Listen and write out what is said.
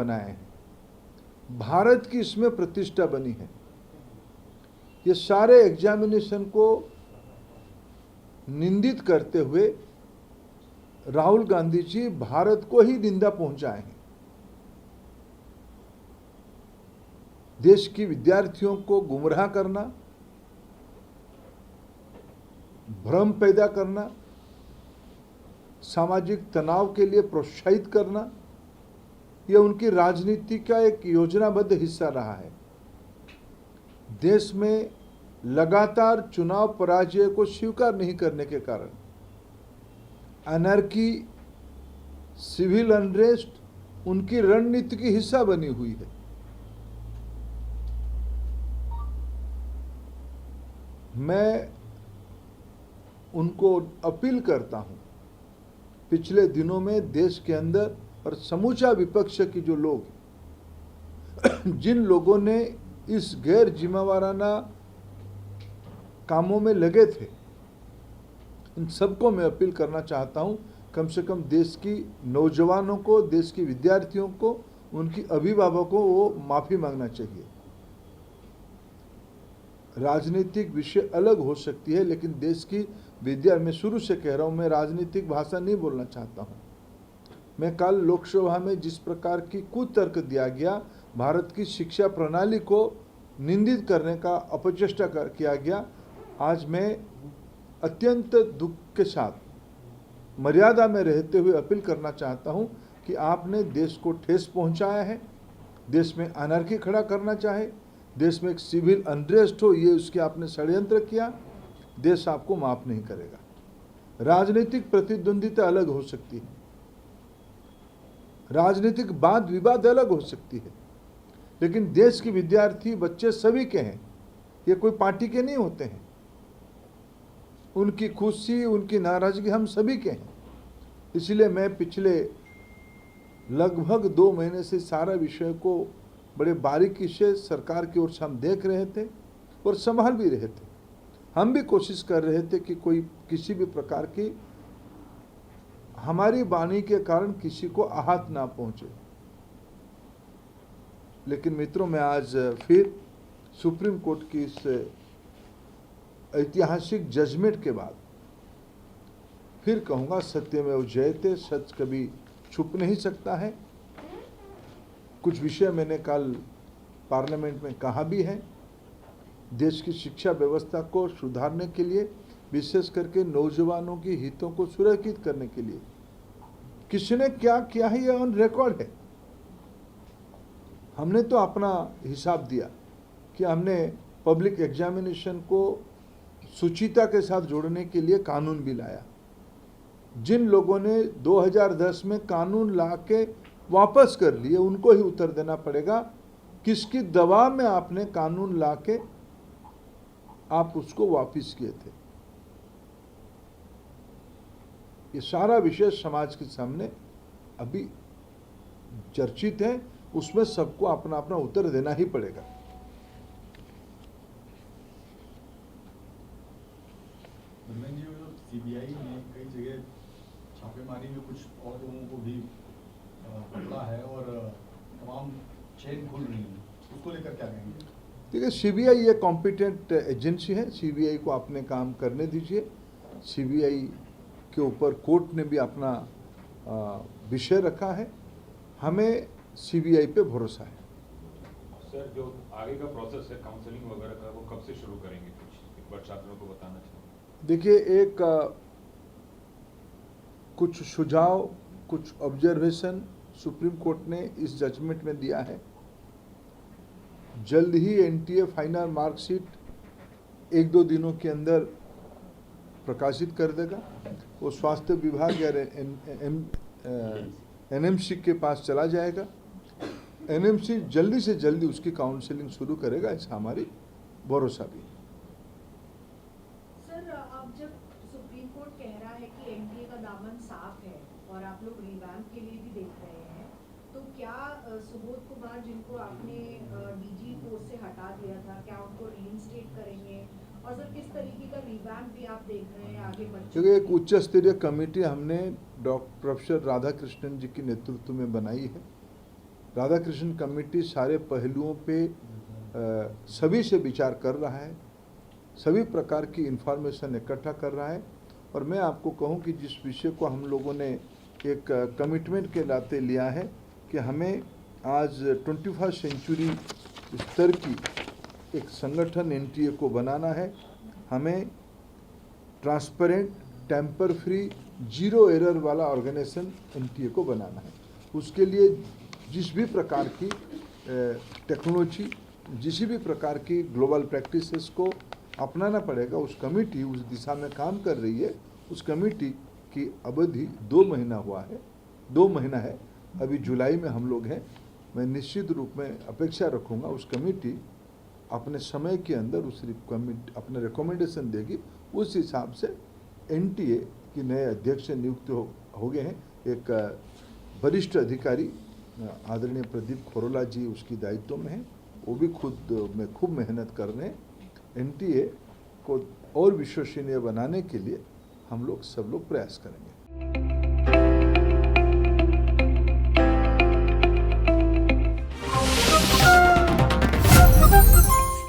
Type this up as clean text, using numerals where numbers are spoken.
बनाए हैं, भारत की इसमें प्रतिष्ठा बनी है। ये सारे एग्जामिनेशन को निंदित करते हुए राहुल गांधी जी भारत को ही निंदा पहुंचाए हैं। देश की विद्यार्थियों को गुमराह करना, भ्रम पैदा करना, सामाजिक तनाव के लिए प्रोत्साहित करना, यह उनकी राजनीति का एक योजनाबद्ध हिस्सा रहा है। देश में लगातार चुनाव पराजय को स्वीकार नहीं करने के कारण अनर्की, सिविल अनरेस्ट उनकी रणनीति की हिस्सा बनी हुई है। मैं उनको अपील करता हूं, पिछले दिनों में देश के अंदर और समूचा विपक्ष की जो लोग, जिन लोगों ने इस गैर जिम्मेवाराना कामों में लगे थे, इन सबको मैं अपील करना चाहता हूं, कम से कम देश की नौजवानों को, देश की विद्यार्थियों को, उनकी अभिभावकों को वो माफी मांगना चाहिए। राजनीतिक विषय अलग हो सकती है, लेकिन देश की विद्या, मैं शुरू से कह रहा हूं, मैं राजनीतिक भाषा नहीं बोलना चाहता हूं। मैं कल लोकसभा में जिस प्रकार की कुतर्क दिया गया, भारत की शिक्षा प्रणाली को निंदित करने का अपचेष्टा किया गया, आज मैं अत्यंत दुख के साथ मर्यादा में रहते हुए अपील करना चाहता हूं कि आपने देश को ठेस पहुंचाया है, देश में अनर्की खड़ा करना चाहे, देश में एक सिविल अनरेस्ट हो, ये उसके आपने षड्यंत्र किया, देश आपको माफ नहीं करेगा। राजनीतिक प्रतिद्वंदिता अलग हो सकती है, राजनीतिक वाद विवाद अलग हो सकती है, लेकिन देश के विद्यार्थी बच्चे सभी के हैं, ये कोई पार्टी के नहीं होते हैं। उनकी खुशी, उनकी नाराजगी हम सभी के हैं। इसलिए मैं पिछले लगभग 2 महीने से सारा विषय को बड़े बारीकी से सरकार की ओर से हम देख रहे थे और संभाल भी रहे थे। हम भी कोशिश कर रहे थे कि कोई किसी भी प्रकार की हमारी वाणी के कारण किसी को आहत ना पहुंचे। लेकिन मित्रों, मैं आज फिर सुप्रीम कोर्ट की इस ऐतिहासिक जजमेंट के बाद फिर कहूंगा, सत्यमेव जयते, सच कभी छुप नहीं सकता है। कुछ विषय मैंने कल पार्लियामेंट में कहा भी है। देश की शिक्षा व्यवस्था को सुधारने के लिए, विशेष करके नौजवानों की हितों को सुरक्षित करने के लिए किसी ने क्या किया है, यह ऑन रिकॉर्ड है। हमने तो अपना हिसाब दिया कि हमने पब्लिक एग्जामिनेशन को सुचिता के साथ जोड़ने के लिए कानून भी लाया। जिन लोगों ने 2010 में कानून ला के वापस कर लिए, उनको ही उत्तर देना पड़ेगा किसकी दबाव में आपने कानून ला के आप उसको वापस किए थे। ये सारा विषय समाज के सामने अभी चर्चित है, उसमें सबको अपना अपना उत्तर देना ही पड़ेगा। सीबीआई ने कई जगह छापेमारी में कुछ और लोगों को भी पकड़ा है और तमाम चेन खुल रही है, उसको लेकर क्या कहेंगे? देखिए, सीबीआई ये कॉम्पिटेंट एजेंसी है, सीबीआई को अपने काम करने दीजिए। सीबीआई के ऊपर कोर्ट ने भी अपना विषय रखा है, हमें सीबीआई पे भरोसा है। सर, जो आगे का प्रोसेस है काउंसलिंग वगैरह का, वो कब से शुरू करेंगे? कुछ एक बार छात्रों को बताना चाहिए। देखिए, एक कुछ सुझाव, कुछ ऑब्जर्वेशन सुप्रीम कोर्ट ने इस जजमेंट में दिया है। जल्द ही एनटीए फाइनल मार्कशीट 1-2 दिनों के अंदर प्रकाशित कर देगा। वो स्वास्थ्य विभाग या एनएमसी के पास चला जाएगा। एनएमसी जल्दी से जल्दी उसकी काउंसलिंग शुरू करेगा, ऐसा हमारी भरोसा भी है। सर, अब जब सुप्रीम कोर्ट कह रहा है कि एनडीए का दामन साफ है और आप लोग रिवैम्प के लिए भी देख रहे हैं, तो क्या सुबोध कुमार, जिनको आपने डीजी पोस्ट से हटा दिया था, क्या उनको रीइंस्टेट करेंगे? और सर, किस तरीके का रिवैम्प भी आप देख रहे हैं आगे बढ़? क्योंकि एक उच्च स्तरीय कमेटी हमने प्रोफेसर राधाकृष्णन जी के नेतृत्व में बनाई है। राधाकृष्ण कमेटी सारे पहलुओं पे सभी से विचार कर रहा है, सभी प्रकार की इन्फॉर्मेशन इकट्ठा कर रहा है। और मैं आपको कहूं कि जिस विषय को हम लोगों ने एक कमिटमेंट के नाते लिया है कि हमें आज 21वीं सेंचुरी स्तर की एक संगठन एनटीए को बनाना है। हमें transparent, tamper free, zero error वाला ऑर्गेनाइजेशन एनटीए को बनाना है। उसके लिए जिस भी प्रकार की टेक्नोलॉजी, जिस भी प्रकार की ग्लोबल प्रैक्टिसेस को अपनाना पड़ेगा। उस कमेटी उस दिशा में काम कर रही है। उस कमेटी की अवधि 2 महीना हुआ है, 2 महीना है, अभी जुलाई में हम लोग हैं। मैं निश्चित रूप में अपेक्षा रखूँगा उस कमेटी अपने समय के अंदर उस कमेटी अपने रिकमेंडेशन देगी। उस हिसाब से एनटीए की नए अध्यक्ष नियुक्त हो गए हैं। एक वरिष्ठ अधिकारी आदरणीय प्रदीप खोरोला जी उसकी दायित्व में हैं। वो भी खूब मेहनत कर रहे हैं। एनटीए को और विश्वसनीय बनाने के लिए हम लोग सब लोग प्रयास करेंगे।